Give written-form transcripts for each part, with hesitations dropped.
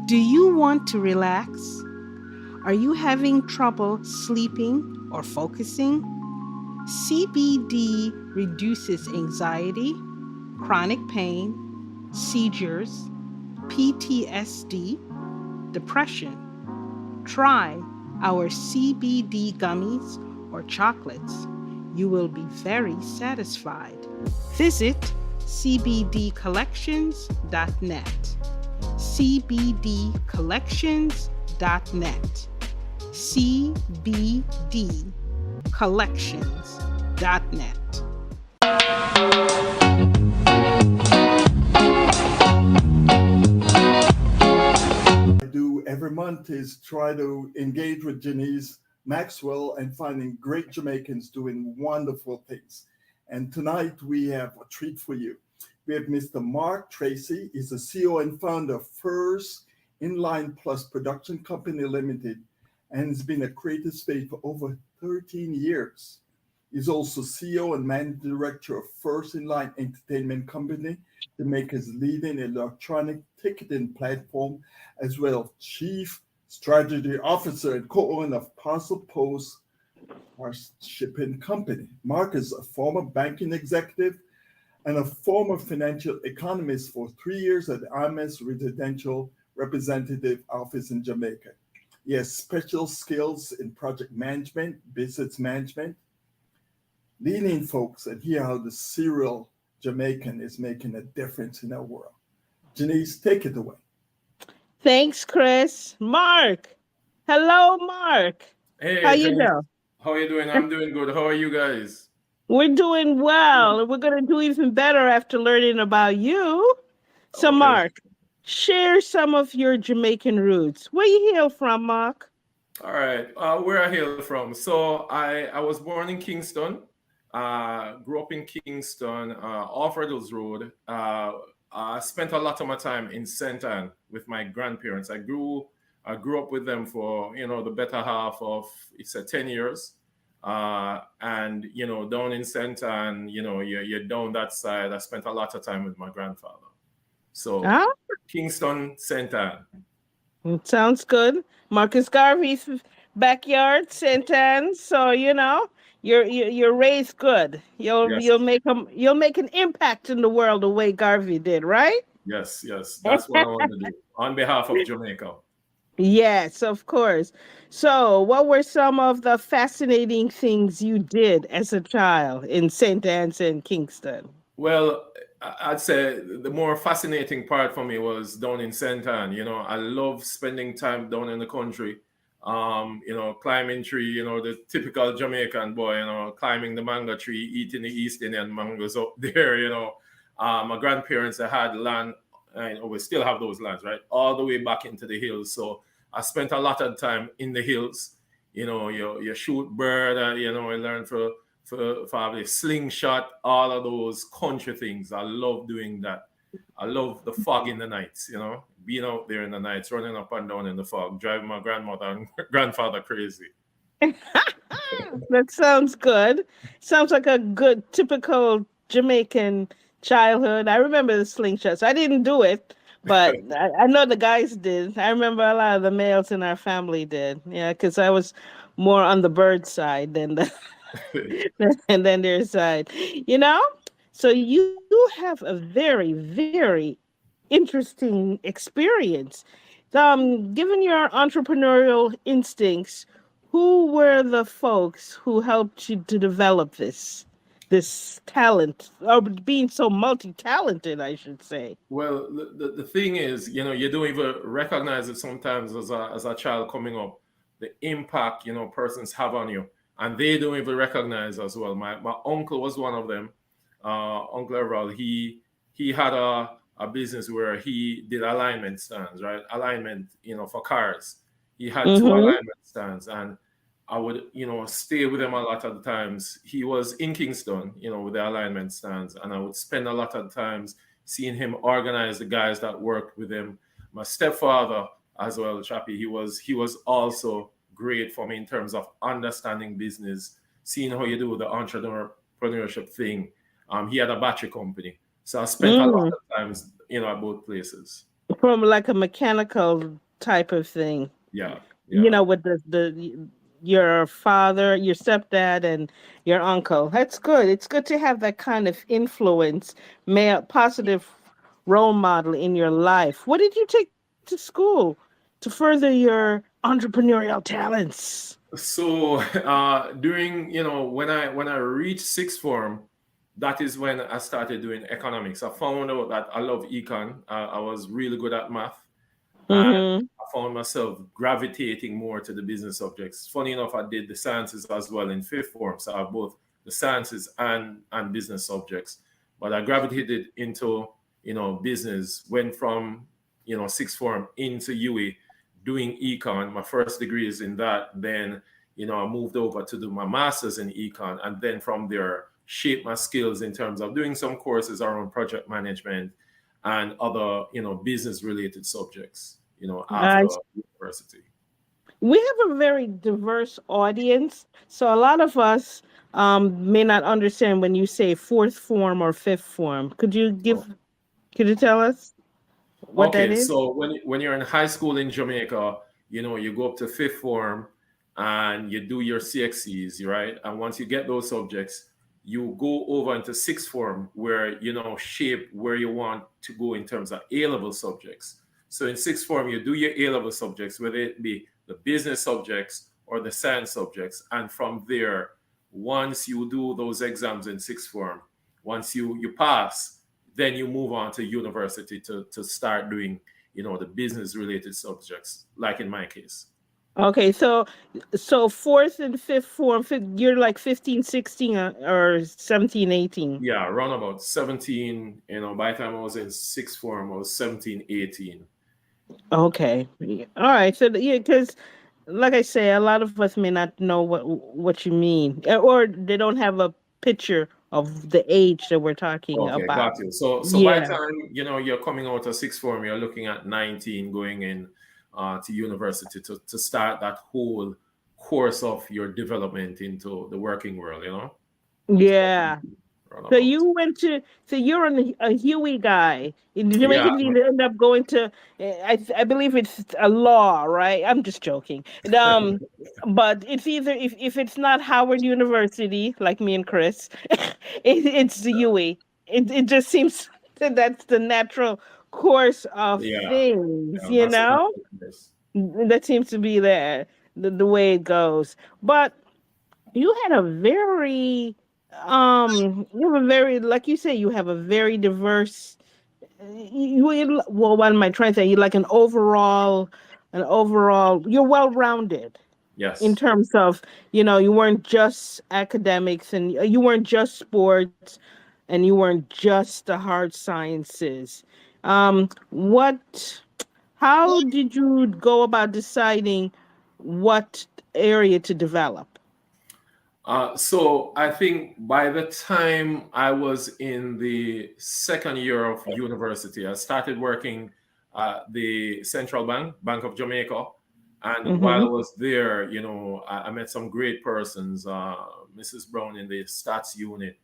Do you want to relax? Are you having trouble sleeping or focusing? CBD reduces anxiety, chronic pain, seizures, PTSD, depression. Try our CBD gummies or chocolates. You will be very satisfied. Visit cbdcollections.net. cbdcollections.net. cbdcollections.net. Do every month is try to engage with Janice Maxwell and finding great Jamaicans doing wonderful things. And tonight we have a treat for you. We have Mr. Mark Tracey. He's the CEO and founder of First Inline Plus Production Company Limited and has been a creative space for over 13 years. He's also CEO and managing director of First Inline Entertainment Company, Jamaica's leading electronic ticketing platform, as well as Chief Strategy Officer and co-owner of Parcel Post Shipping Company. Mark is a former banking executive and a former financial economist for 3 years at the IMS Residential Representative Office in Jamaica. He has special skills in project management, business management, leading folks and hear how the serial Jamaican is making a difference in our world. Janice, take it away. Thanks, Chris. Mark. Hello, Mark. How Hey, you Trace. doing? How are you doing? I'm doing good. How are you guys? We're doing well. We're going to do even better after learning about you. So, Okay. Mark, share some of your Jamaican roots. Where you hail from, Mark? All right. Where I hail from. So I was born in Kingston. Grew up in Kingston, off Riddles Road. I spent a lot of my time in St. Anne with my grandparents. I grew up with them for the better half of 10 years. And down in St. Anne, you're down that side. I spent a lot of time with my grandfather. So Huh? Kingston, St. Anne. Sounds good. Marcus Garvey's backyard, St. Anne. So you're raised good. You'll Yes, you'll make you'll make an impact in the world the way Garvey did, right? yes, yes. That's what I want to do on behalf of Jamaica. Yes, of course. So, what were some of the fascinating things you did as a child in St. Anne's and Kingston? Well, I'd say the more fascinating part for me was down in St. Anne. I love spending time down in the country. Climbing tree. The typical Jamaican boy. Climbing the mango tree, eating the East Indian mangoes up there. My grandparents they had land. We still have those lands, right, all the way back into the hills. So I spent a lot of time in the hills. You shoot bird. You learn for the slingshot, all of those country things. I love doing that. I love the fog in the nights, being out there in the nights, running up and down in the fog, driving my grandmother and grandfather crazy. That sounds good. Sounds like a good, typical Jamaican childhood. I remember the slingshots. I didn't do it, but I know the guys did. I remember a lot of the males in our family did. Yeah, because I was more on the bird side than the and then their side. You know? So you have a very, very interesting experience. Given your entrepreneurial instincts, who were the folks who helped you to develop this talent, or being so multi-talented, I should say? Well, the thing is, you don't even recognize it sometimes as a child coming up, the impact, persons have on you. And they don't even recognize as well. My uncle was one of them. Uncle Errol, he had a business where he did alignment stands, right? Alignment, for cars. He had two Mm-hmm. alignment stands, and I would, stay with him a lot of the times. He was in Kingston, with the alignment stands, and I would spend a lot of times seeing him organize the guys that worked with him. My stepfather as well, Chappie, he was also great for me in terms of understanding business, seeing how you do the entrepreneurship thing. He had a battery company, so I spent a lot Mm. of times, at both places. from like a mechanical type of thing. Yeah, You yeah. know, with the your father, your stepdad, and your uncle. That's good. It's good to have that kind of influence, male positive role model in your life. What did you take to school to further your entrepreneurial talents? So during, when I reached sixth form, that is when I started doing economics. I found out that I love econ. I was really good at math, and Mm-hmm. I found myself gravitating more to the business subjects. Funny enough, I did the sciences as well in fifth form, so I have both the sciences and business subjects. But I gravitated into business. Went from sixth form into UE, doing econ. My first degree is in that. Then I moved over to do my master's in econ, and then from there shape my skills in terms of doing some courses around project management and other business related subjects after university. We have a very diverse audience, so a lot of us may not understand when you say fourth form or fifth form. Could you tell us what that Okay, is? so when you're in high school in Jamaica, you go up to fifth form and you do your CXCs, right? And once you get those subjects, you go over into sixth form where shape where you want to go in terms of A level subjects. So in sixth form, you do your A level subjects, whether it be the business subjects or the science subjects, and from there, once you do those exams in sixth form, once you pass, then you move on to university to start doing the business related subjects, like in my case. Okay, so fourth and fifth form, you're like 15, 16, or 17, 18. Yeah, around about 17. By the time I was in sixth form, I was 17, 18. Okay. Yeah. All right. So yeah, because like I say, a lot of us may not know what you mean, or they don't have a picture of the age that we're talking Okay, got about. you. So by the Yeah. time you're coming out of sixth form, you're looking at 19, going in to university to start that whole course of your development into the working world. So Yeah. So roundabout. you went to, so you're a Huey guy. In Yeah. Jamaica, you end up going to, I believe it's a law, right? I'm just joking. But it's either, if it's not Howard University, like me and Chris, it's the Huey. It just seems that that's the natural course of Yeah. things, Yeah, that's enough. Yes. That seems to be the way it goes. But you had a very you have a very, like you say, you have a very diverse, well, what am I trying to say, you like an overall you're well rounded in Yes. terms of, you weren't just academics, and you weren't just sports, and you weren't just the hard sciences. What How did you go about deciding what area to develop? So I think by the time I was in the second year of university, I started working at the Central Bank, Bank of Jamaica. And while I Mm-hmm. was there, I met some great persons, Mrs. Brown in the stats unit,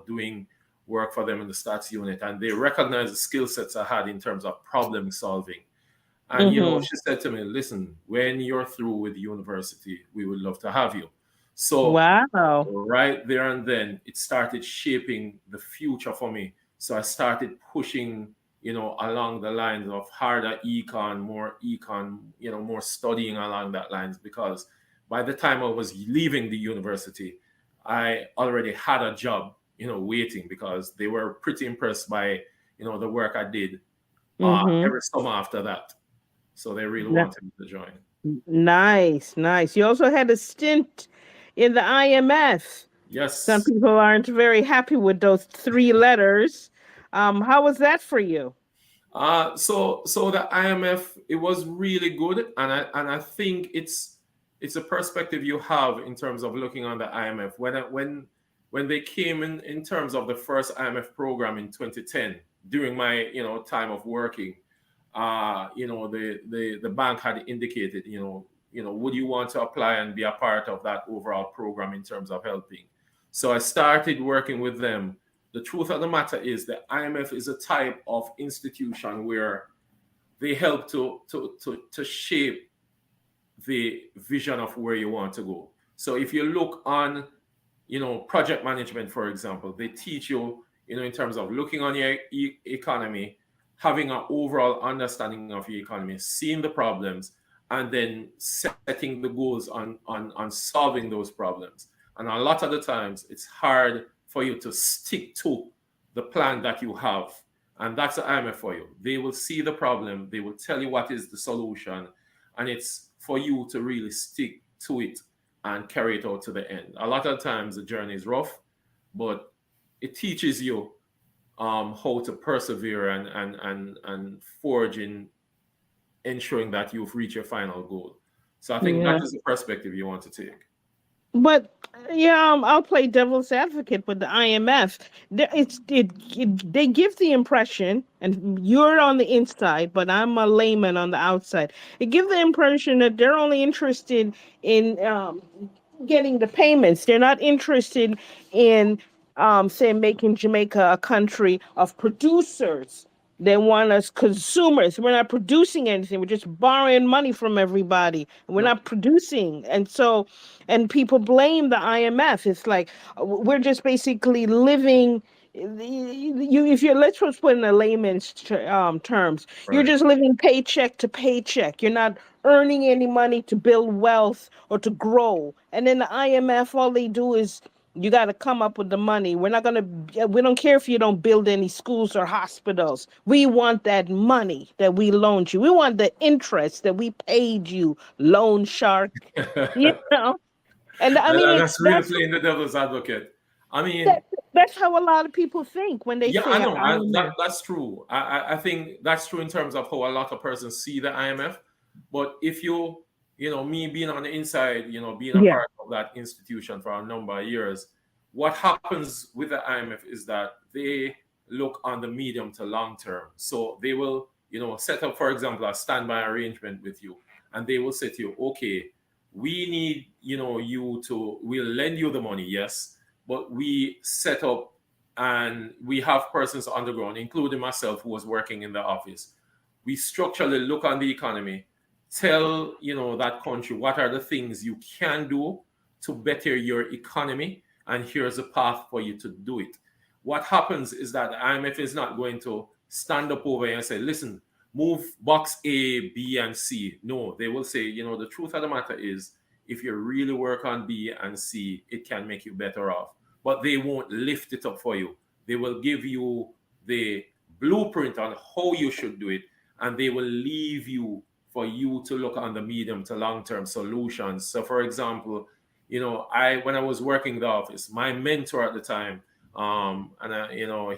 doing work for them in the stats unit. And they recognized the skill sets I had in terms of problem solving. And, Mm-hmm. she said to me, listen, when you're through with university, we would love to have you. So Wow. right there and then it started shaping the future for me. So I started pushing along the lines of harder econ, more studying along that lines, because by the time I was leaving the university, I already had a job waiting, because they were pretty impressed by the work I did Mm-hmm. every summer after that, so they really wanted me to join. Nice, nice. You also had a stint in the IMF. Some Yes. people aren't very happy with those three letters. How was that for you? So the IMF, it was really good, and I think it's a perspective you have in terms of looking on the IMF. When they came in terms of the first IMF program in 2010, during my time of working, the bank had indicated, would you want to apply and be a part of that overall program in terms of helping? So I started working with them. The truth of the matter is the IMF is a type of institution where they help to shape the vision of where you want to go. So if you look on, project management, for example, they teach you, in terms of looking on your economy, having an overall understanding of your economy, seeing the problems, and then setting the goals on solving those problems. And a lot of the times, it's hard for you to stick to the plan that you have. And that's the IMF for you. They will see the problem, they will tell you what is the solution, and it's for you to really stick to it and carry it out to the end. A lot of times the journey is rough, but it teaches you how to persevere and forge in ensuring that you've reached your final goal. So I think Yeah. that is the perspective you want to take. But yeah, I'll play devil's advocate with the IMF. They give the impression, and you're on the inside, but I'm a layman on the outside. It gives the impression that they're only interested in getting the payments. They're not interested in, say, making Jamaica a country of producers. They want us consumers. We're not producing anything. We're just borrowing money from everybody. We're Yep. not producing. And so, and people blame the IMF. It's like we're just basically living. If you're, let's just put in a layman's terms, you're Right. just living paycheck to paycheck. You're not earning any money to build wealth or to grow. And then the IMF, all they do is you got to come up with the money. We don't care if you don't build any schools or hospitals. We want that money that we loaned you. We want the interest that we paid you, loan shark. You know? And I mean, And that's really playing the devil's advocate. I mean, that, that's how a lot of people think when they yeah, I say know. IMF. That's true. I think that's true in terms of how a lot of persons see the IMF. But if you, me being on the inside, being a Yeah. part of that institution for a number of years, what happens with the IMF is that they look on the medium to long term. So they will, set up, for example, a standby arrangement with you, and they will say to you, okay, we need, we'll lend you the money, yes, but we set up and we have persons on the ground, including myself, who was working in the office. We structurally look on the economy, tell that country what are the things you can do to better your economy, and here's a path for you to do it. What happens is that the IMF is not going to stand up over here and say, listen, move box A, B, and C. No, they will say, the truth of the matter is, if you really work on B and C, it can make you better off. But they won't lift it up for you. They will give you the blueprint on how you should do it, and they will leave you for you to look on the medium to long term solutions. So, for example, I when I was working the office, my mentor at the time,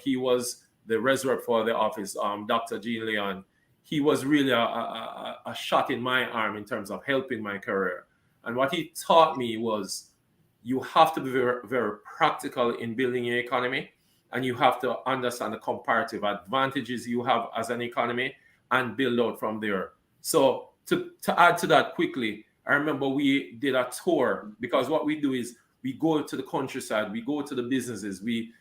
he was the res rep for the office, Dr. Jean Leon. He was really a shot in my arm in terms of helping my career. And what he taught me was you have to be very, very practical in building your economy, and you have to understand the comparative advantages you have as an economy and build out from there. So to add to that quickly, I remember we did a tour, because what we do is we go to the countryside, we go to the businesses, we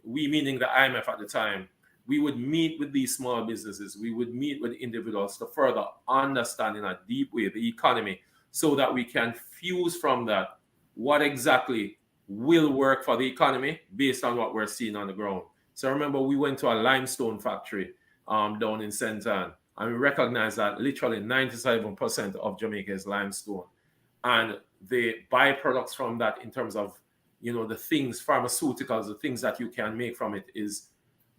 meaning the IMF at the time, we would meet with these small businesses, we would meet with individuals to further understand in a deep way the economy, so that we can fuse from that what exactly will work for the economy based on what we're seeing on the ground. So I remember we went to a limestone factory down in St. Ann, and we recognized that literally 97% of Jamaica is limestone. And the byproducts from that, in terms of, the things, pharmaceuticals, the things that you can make from it, is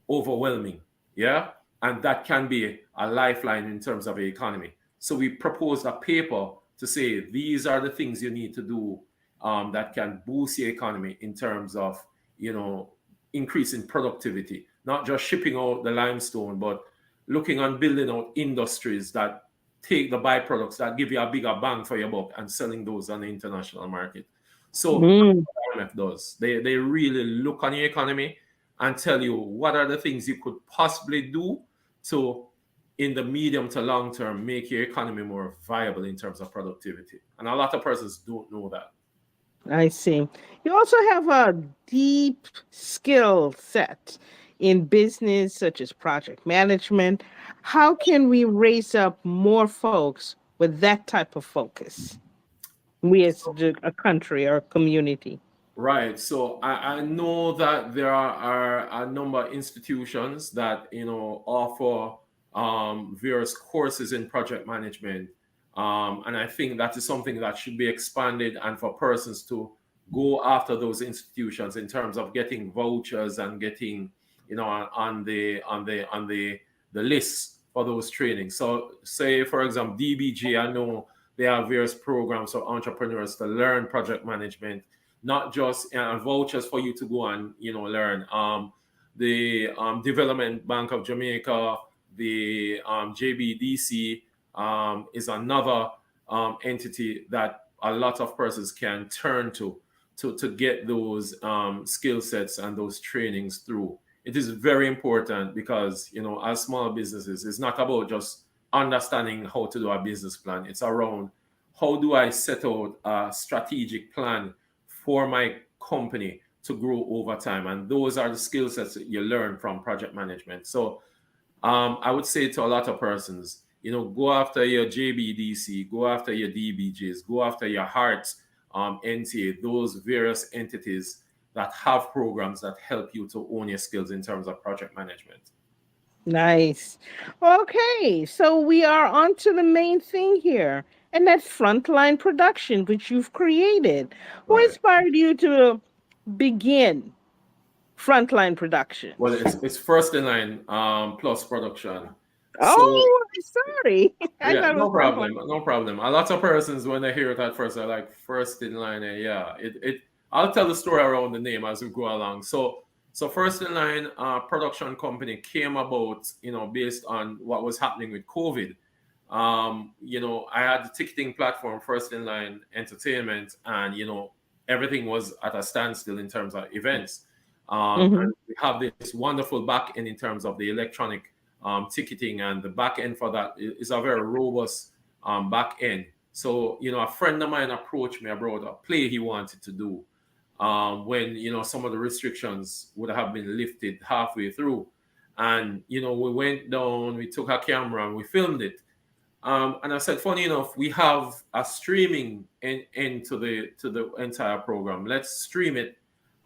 overwhelming. Yeah. And that can be a lifeline in terms of the economy. So we proposed a paper to say these are the things you need to do that can boost your economy in terms of, increasing productivity, not just shipping out the limestone, but looking on building out industries that take the byproducts that give you a bigger bang for your buck and selling those on the international market. So Mm. IMF does. They really look on your economy and tell you what are the things you could possibly do to, in the medium to long term, make your economy more viable in terms of productivity. And a lot of persons don't know that. I see. You also have a deep skill set in business, such as project management. How can we raise up more folks with that type of focus? We as a country or a community. Right. So I know that there are a number of institutions that offer various courses in project management, and I think that is something that should be expanded and for persons to go after those institutions in terms of getting vouchers and getting on the list for those trainings. So say for example DBG, I know they have various programs for entrepreneurs to learn project management, not just vouchers for you to go and learn. The Development Bank of Jamaica, the JBDC is another entity that a lot of persons can turn to get those skill sets and those trainings through. It is very important because as small businesses, it's not about just understanding how to do a business plan. It's around how do I set out a strategic plan for my company to grow over time. And those are the skill sets that you learn from project management. So I would say to a lot of persons, go after your JBDC, go after your DBJs, go after your Hearts NTA, those various entities that have programs that help you to own your skills in terms of project management. Nice. Okay, so we are on to the main thing here, and that's frontline production, which you've created. Who Right. inspired you to begin Frontline Well, Productions? it's first in line plus production. So Oh, sorry. I yeah, thought it no was problem, Frontline. no problem. A lot of persons when they hear it at first are like first in line. Yeah, it. I'll tell the story around the name as we go along. So first in line production company came about, based on what was happening with COVID. I had the ticketing platform First in Line Entertainment, and everything was at a standstill in terms of events. Mm-hmm. And we have this wonderful back end in terms of the electronic ticketing, and the back end for that is a very robust back end. So, a friend of mine approached me about a play he wanted to do when, some of the restrictions would have been lifted halfway through. And, we went down, we took a camera and we filmed it. And I said, funny enough, we have a streaming end to the entire program. Let's stream it,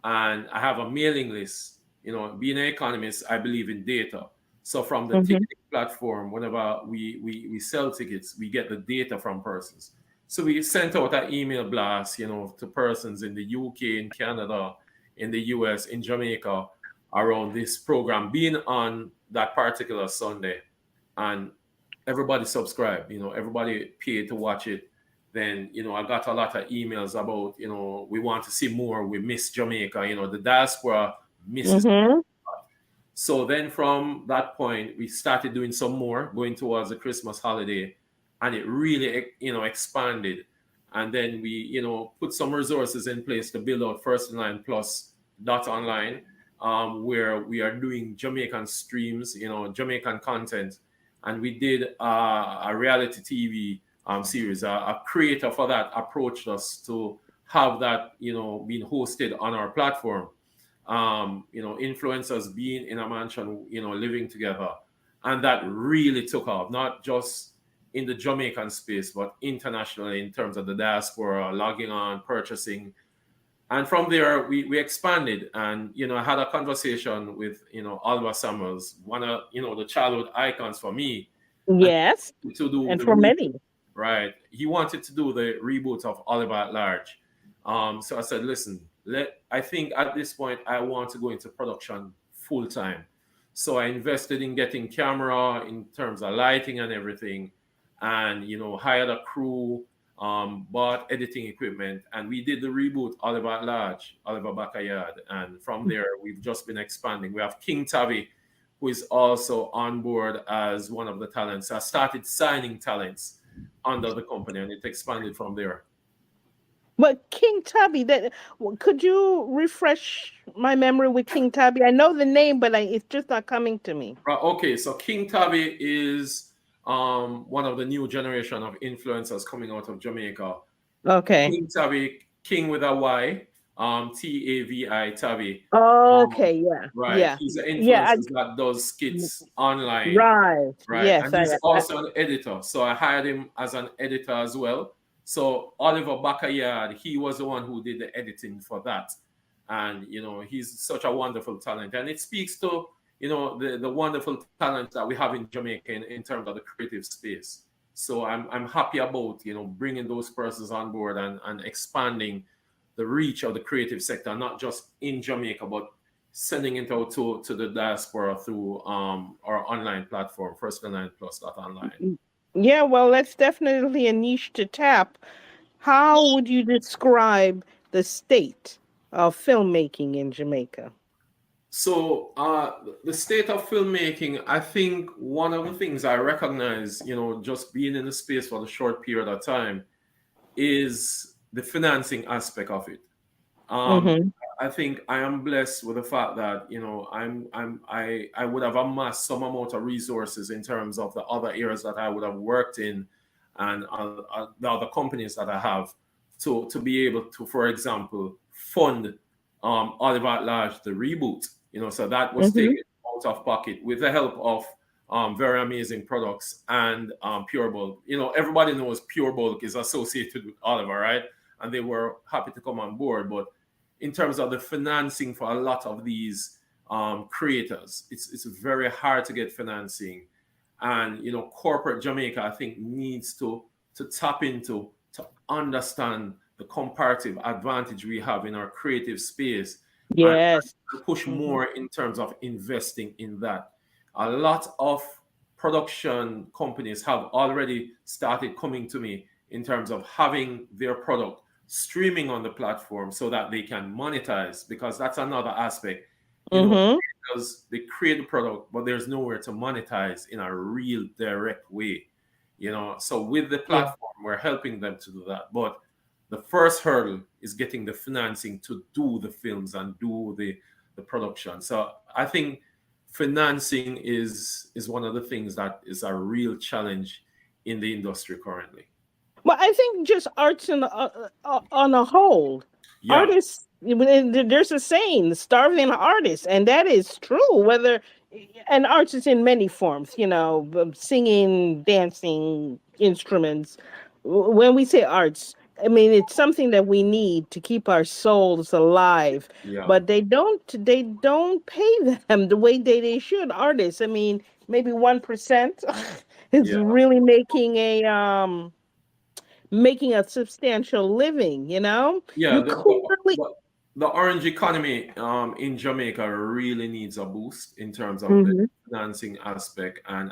and I have a mailing list. Being an economist, I believe in data. So from the Mm-hmm. ticketing platform, whenever we sell tickets, we get the data from persons. So we sent out an email blast, to persons in the UK, in Canada, in the US, in Jamaica, around this program being on that particular Sunday. And everybody subscribed, everybody paid to watch it. Then, I got a lot of emails about, we want to see more, we miss Jamaica, the diaspora misses. Mm-hmm. So then from that point, we started doing some more, going towards the Christmas holiday, and it really, expanded. And then we, put some resources in place to build out First in Line Plus dot online, where we are doing Jamaican streams, Jamaican content. And we did a reality TV series. A creator for that approached us to have that, being hosted on our platform. Influencers being in a mansion, living together. And that really took off, not just in the Jamaican space, but internationally in terms of the diaspora, logging on, purchasing. And from there, we expanded. And, I had a conversation with, Alva Samuels, one of, the childhood icons for me. And Yes, to do and the for many. right. He wanted to do the reboot of Oliver at Large. So I said, listen, I think at this point I want to go into production full time. So I invested in getting camera in terms of lighting and everything, and hired a crew, bought editing equipment, and we did the reboot Oliver at Large, Oliver Backyard, and from there we've just been expanding. We have King Tavi, who is also on board as one of the talents. I started signing talents under the company, and it expanded from there. But King Tubby, could you refresh my memory with King Tubby? I know the name, but it's just not coming to me. Okay, so King Tavi is one of the new generation of influencers coming out of Jamaica. Okay. King Tavi, King with a Y, Tavi Tavi. Um, Okay, yeah, right, yeah, he's an yeah. influencer that does skits online, Right. right? Yes, And he's also an editor. So I hired him as an editor as well. So Oliver Bacayard, he was the one who did the editing for that. And he's such a wonderful talent. And it speaks to, the wonderful talents that we have in Jamaica in terms of the creative space. So I'm happy about, bringing those persons on board and expanding the reach of the creative sector, not just in Jamaica, but sending it out to the diaspora through our online platform, first9plus.online. yeah. Well, that's definitely a niche to tap. How would you describe the state of filmmaking in Jamaica? So the state of filmmaking, I think one of the things I recognize, just being in the space for the short period of time, is the financing aspect of it. Um, Mm-hmm. I think I am blessed with the fact that I would have amassed some amount of resources in terms of the other areas that I would have worked in, and the other companies that I have to be able to, for example, fund Oliver at Large the reboot. So that was Mm-hmm. taken out of pocket with the help of very amazing products and Pure Bulk. Everybody knows Pure Bulk is associated with Oliver, right? And they were happy to come on board, but in terms of the financing for a lot of these creators, it's very hard to get financing, and corporate Jamaica, I think, needs to tap into, to understand the comparative advantage we have in our creative space, and Yes. push Mm-hmm. more in terms of investing in that. A lot of production companies have already started coming to me in terms of having their product streaming on the platform so that they can monetize, because that's another aspect. Mm-hmm. Because they create the product, but there's nowhere to monetize in a real direct way. So with the Yeah. platform, we're helping them to do that. But the first hurdle is getting the financing to do the films and do the production. So I think financing is one of the things that is a real challenge in the industry currently. Well, I think just arts on a whole, Yeah, artists. There's a saying, "Starving artists," and that is true. Whether and arts is in many forms, singing, dancing, instruments. When we say arts, I mean it's something that we need to keep our souls alive. yeah, But they don't pay them the way they should. Artists, I mean, maybe 1% is yeah. really making a substantial living, Yeah, you clearly. the orange economy in Jamaica really needs a boost in terms of the Mhm. financing aspect, and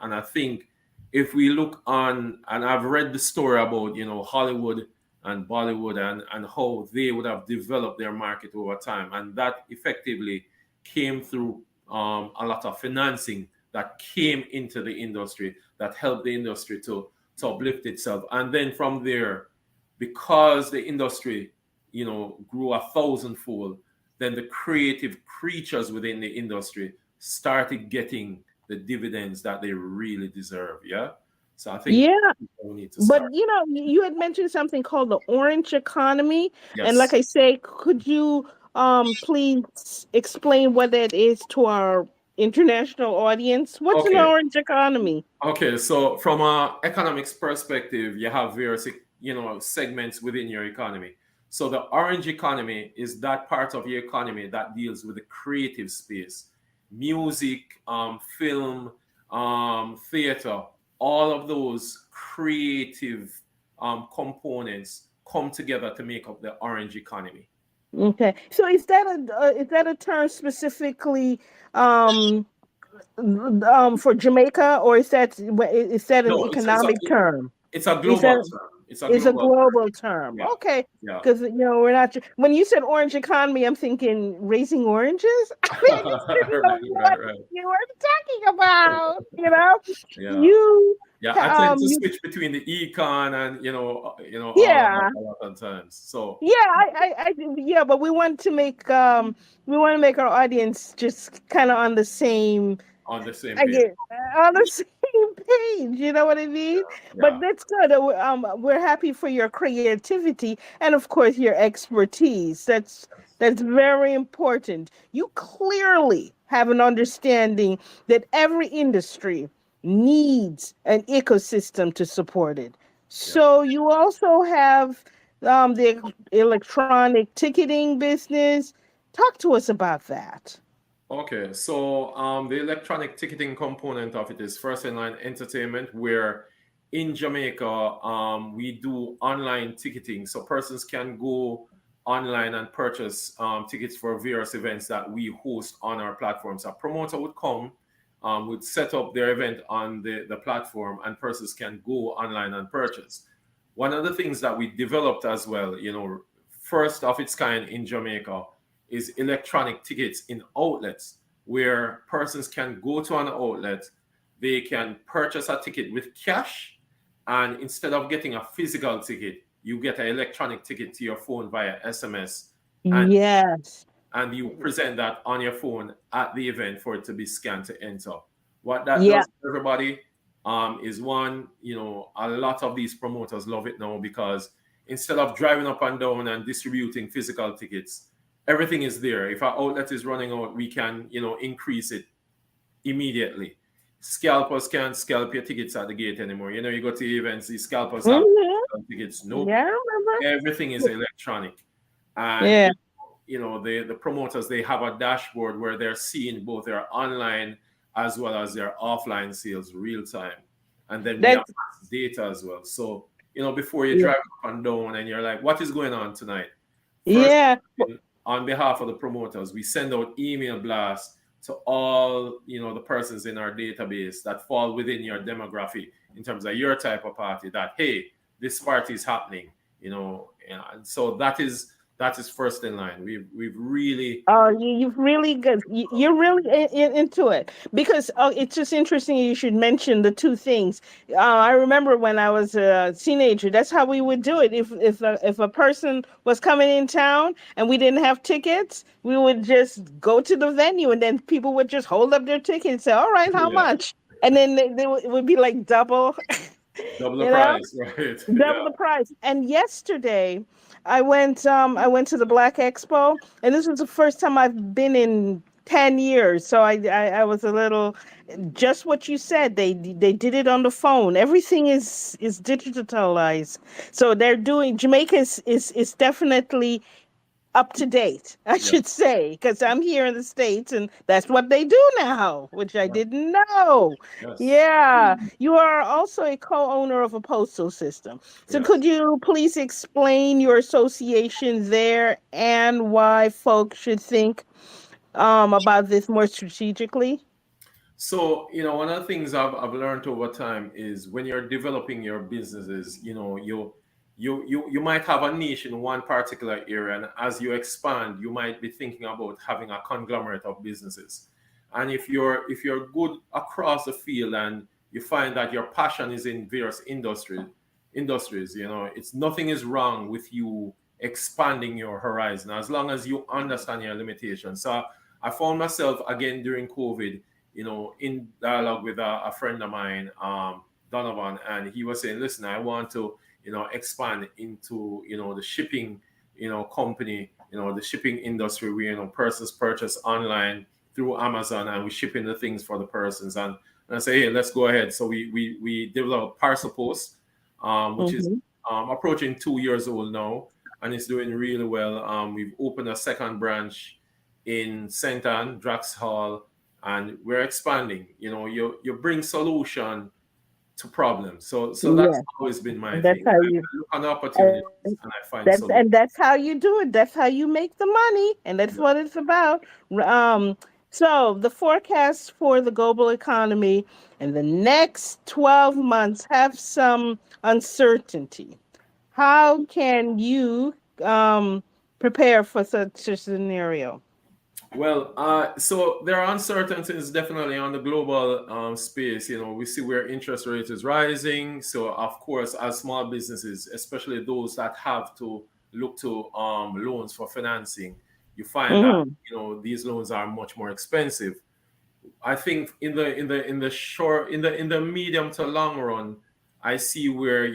I think if we look on, and I've read the story about Hollywood and Bollywood, and how they would have developed their market over time, and that effectively came through a lot of financing that came into the industry that helped the industry to uplift itself, and then from there, because the industry grew a thousandfold, then the creative creatures within the industry started getting the dividends that they really deserve. Yeah. So I think Yeah, we need to but start. you had mentioned something called the orange economy, and like Yes. I say, could you please explain what that is to our international audience? What's an Okay. orange economy? Okay, so from a economics perspective, you have various, segments within your economy. So the orange economy is that part of your economy that deals with the creative space, music, film, theater. All of those creative components come together to make up the orange economy. Okay, so is that a term specifically um for Jamaica, or is that an No, economic term? it's a Is global that term. It's a It's a global term. global term. Yeah, Okay. yeah. Because, we're not, when you said orange economy, I'm thinking raising oranges. I didn't know Right, right, what right. you were talking about, you know? Yeah. You, Yeah, I tend um, to you, switch between the econ and all of that yeah. a lot of times. So Yeah, yeah, but we want to make our audience just kind of on the same on the same I page. get on the same page. You know what I mean? But Yeah. that's good. We're happy for your creativity and, of course, your expertise. That's very important. You clearly have an understanding that every industry needs an ecosystem to support it. Yeah. So you also have the electronic ticketing business. Talk to us about that. Okay, so the electronic ticketing component of it is first in line entertainment, where in Jamaica we do online ticketing, so persons can go online and purchase tickets for various events that we host on our platforms. A promoter would come, would set up their event on the platform, and persons can go online and purchase. One of the things that we developed as well, first of its kind in Jamaica, is electronic tickets in outlets where persons can go to an outlet, they can purchase a ticket with cash, and instead of getting a physical ticket, you get an electronic ticket to your phone via SMS, and Yes. you present that on your phone at the event for it to be scanned to enter. What that Yeah. does for everybody is one, a lot of these promoters love it now because instead of driving up and down and distributing physical tickets, everything is there. If our outlet is running out, we can, increase it immediately. Scalpers can't scalp your tickets at the gate anymore. You go to events, these scalpers have Hmm. tickets. Nope. Yeah, I remember. Everything is electronic. And Yeah. the promoters, they have a dashboard where they're seeing both their online as well as their offline sales real time, and then we have That's data as well. So before you yeah. drive up and down and you're like, what is going on tonight? First, Yeah. on behalf of the promoters, we send out email blasts to all the persons in our database that fall within your demographic in terms of your type of party, that hey, this party is happening, and so that is first in line. We've really. Oh, you've really good. You're really into it because it's just interesting. You should mention the two things. I remember when I was a teenager, that's how we would do it. If a person was coming in town and we didn't have tickets, we would just go to the venue, and then people would just hold up their ticket and say, "All right, how Yeah, much?" And then it would be like double, double the you know. price, right? Double the price. And yesterday, I went to the Black Expo, and this was the first time I've been in 10 years. So I was a little, just what you said. They did it on the phone. Everything is digitalized. So they're doing Jamaica is definitely up to date, I Yeah. should say, because I'm here in the States and that's what they do now, which I Yeah. didn't know. Yes. Yeah. You are also a co owner of a postal system. So Yes. could you please explain your association there and why folks should think about this more strategically? So, one of the things I've learned over time is when you're developing your businesses, you might have a niche in one particular area, and as you expand, you might be thinking about having a conglomerate of businesses. And if you're good across the field and you find that your passion is in various industries, it's nothing is wrong with you expanding your horizon as long as you understand your limitations. So I found myself again during COVID, in dialogue with a friend of mine, Donovan, and he was saying, "Listen, I want to, expand into, the shipping, company, the shipping industry where persons purchase online through Amazon, and we ship in the things for the persons." And I say, "Hey, let's go ahead." So we developed Parcel Post, which is Hmm. approaching 2 years old now, and it's doing really well. We've opened a second branch in St. Anne, Drax Hall, and we're expanding. You bring solution to problems. So that's Yeah. always been my And that's thing. how I you, look on and opportunities and I find that's solutions. and that's how you do it. That's how you make the money, and that's Yeah. what it's about. Um, so the forecast for the global economy in the next 12 months have some uncertainty. How can you prepare for such a scenario? Well, so there are uncertainties definitely on the global space. We see where interest rate is rising. So, of course, as small businesses, especially those that have to look to loans for financing, you find that Hmm. these loans are much more expensive. I think in the medium to long run, I see where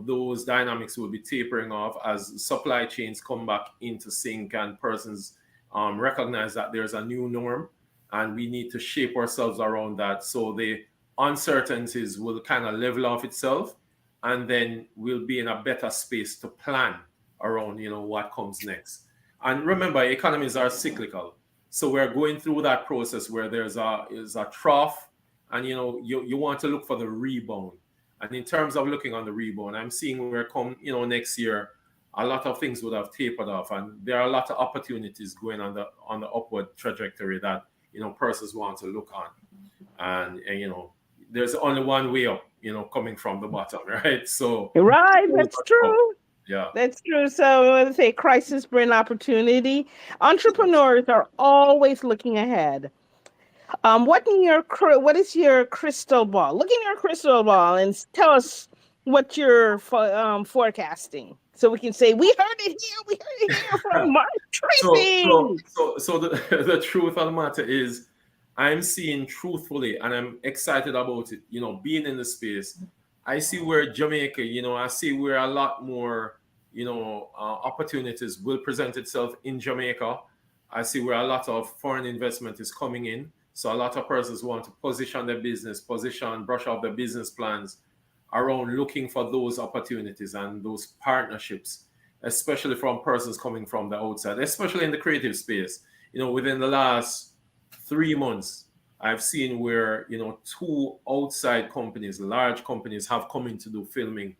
those dynamics will be tapering off as supply chains come back into sync and persons recognize that there's a new norm and we need to shape ourselves around that. So the uncertainties will kind of level off itself, and then we'll be in a better space to plan around what comes next. And remember, economies are cyclical. So we're going through that process where is a trough, and you want to look for the rebound. And in terms of looking on the rebound, I'm seeing where come next year, a lot of things would have tapered off, and there are a lot of opportunities going on the upward trajectory that persons want to look on, and there's only one way up, coming from the bottom, right? So Right, that's true. yeah. That's true. So when they say crisis bring opportunity, entrepreneurs are always looking ahead. What is your crystal ball? Look in your crystal ball and tell us what you're forecasting, so we can say we heard it here. We heard it here from Mark So, so, Tracy. so, so the, the truth of the matter is, I'm seeing truthfully, and I'm excited about it. Being in the space, I see where Jamaica. I see where a lot more, opportunities will present itself in Jamaica. I see where a lot of foreign investment is coming in. So a lot of persons want to position their business, brush off their business plans around looking for those opportunities and those partnerships, especially from persons coming from the outside, especially in the creative space. Within the last 3 months, I've seen where, two outside companies, large companies, have come in to do filming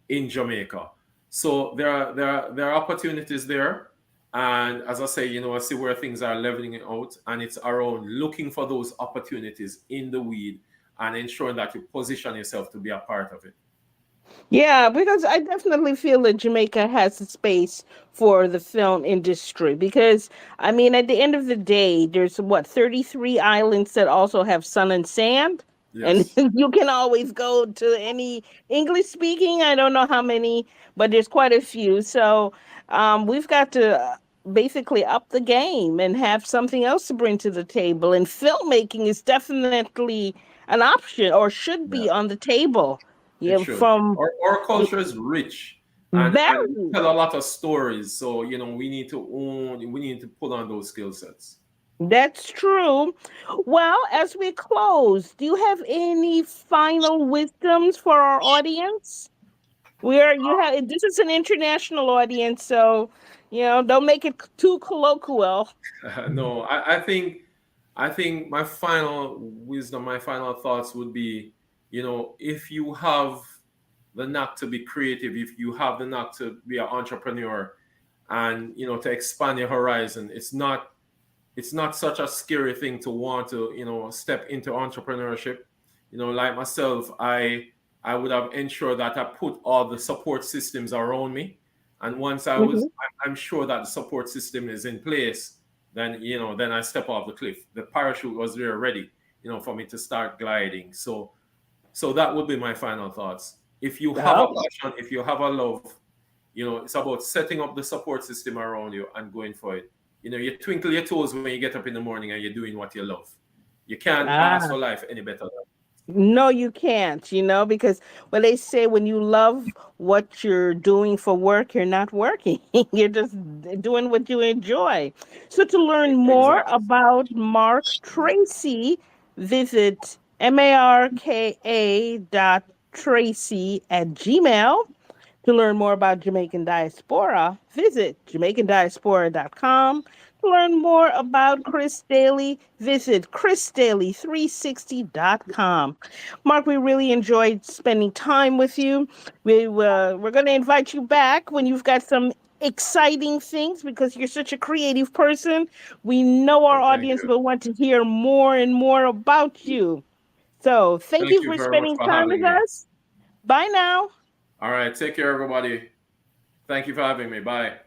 in Jamaica. So there are opportunities there. And as I say, I see where things are leveling out, and it's around looking for those opportunities in the weed and ensuring that you position yourself to be a part of it. Yeah, because I definitely feel that Jamaica has a space for the film industry. Because, I mean, at the end of the day, there's what, 33 islands that also have sun and sand. And Yes, you can always go to any English speaking. I don't know how many, but there's quite a few. So we've got to basically up the game and have something else to bring to the table. And filmmaking is definitely an option, or should be yeah, on the table. it Yeah, should. from Our culture is rich, and we very. tell a lot of stories. So we need to put on those skill sets. That's true. Well, as we close, do you have any final wisdoms for our audience? Where you have this is an international audience, so don't make it too colloquial. No, I think my final wisdom, my final thoughts would be, if you have the knack to be creative, if you have the knack to be an entrepreneur, and to expand your horizon, it's not such a scary thing to want to step into entrepreneurship. Like myself, I would have ensured that I put all the support systems around me, and once Mhm. I'm sure that the support system is in place, then I step off the cliff. The parachute was there ready, for me to start gliding. So that would be my final thoughts. If you have a Oh, passion, if you have a love, it's about setting up the support system around you and going for it. You twinkle your toes when you get up in the morning and you're doing what you love. You can't ask ah. for life any better than. No, you can't, because when they say when you love what you're doing for work, you're not working. You're just doing what you enjoy. So to learn more Exactly. about Mark Tracy, visit marka.tracy@gmail. To learn more about Jamaican diaspora, visit jamaicandiaspora.com. To learn more about Chris Daly, visit chrisdaly360.com. Mark, we really enjoyed spending time with you. We're going to invite you back when you've got some exciting things, because you're such a creative person. We know our Well, thank audience you. will want to hear more and more about you. So thank Thank you you for very much spending for time with having me. us. Bye now. All right. Take care, everybody. Thank you for having me. Bye.